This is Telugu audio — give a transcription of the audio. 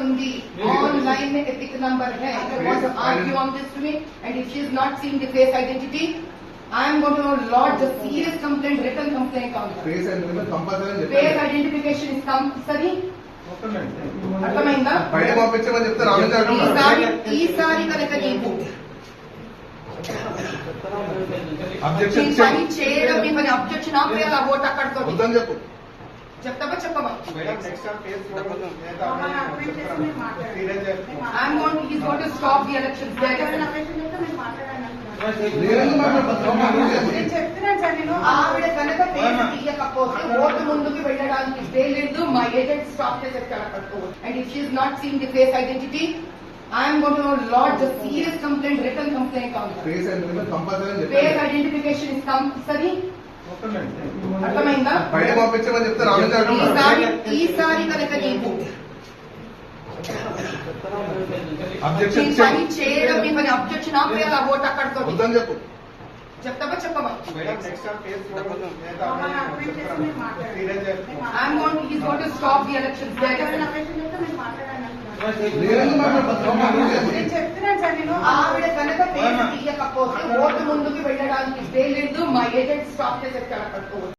ఉంది ఆన్లైన్ में एपिक नंबर है want to argue on this to me and if she is not seeing the face identity I am going to lodge a serious complaint written complaint on her face identification compulsory face identification is compulsory అర్థమైందా బయట పంపించమని చెప్తే రామచంద్ర ఈసారి కనుక నీకు అబ్జెక్షన్ పని చేయడం మీ పని అబ్జెక్షన్ ఆపేయాలి ఓటు అక్కడితో వద్దని చెప్పు చెప్తావా చెప్పమా he's going to stop the elections ఆవిడ కనుక పేరు తీయకపోతే ఓటు ముందుకు వెళ్ళడానికి లేదు మా ఏజెంట్ స్టాప్ చేసేది అక్కడితో and if she is not seeing the face identity I am going to lodge a serious complaint written complaint on her face identification compulsory face identification is compulsory అర్థమైందా బయట పంపించమని చెప్తే రామచంద్ర ఈసారి కనుక నీకు అబ్జెక్షన్ పని చేయడం మీ పని అబ్జెక్షన్ ఆపేయాలి ఓటు అక్కడితో వద్దని చెప్పు చెప్తావా చెప్పమా he's going to stop the elections ఆవిడ కనుక పేరు తీయకపోతే ఓటు ముందుకు వెళ్ళడానికి లేదు మా ఏజెంట్ స్టాప్ చేసేది అక్కడితో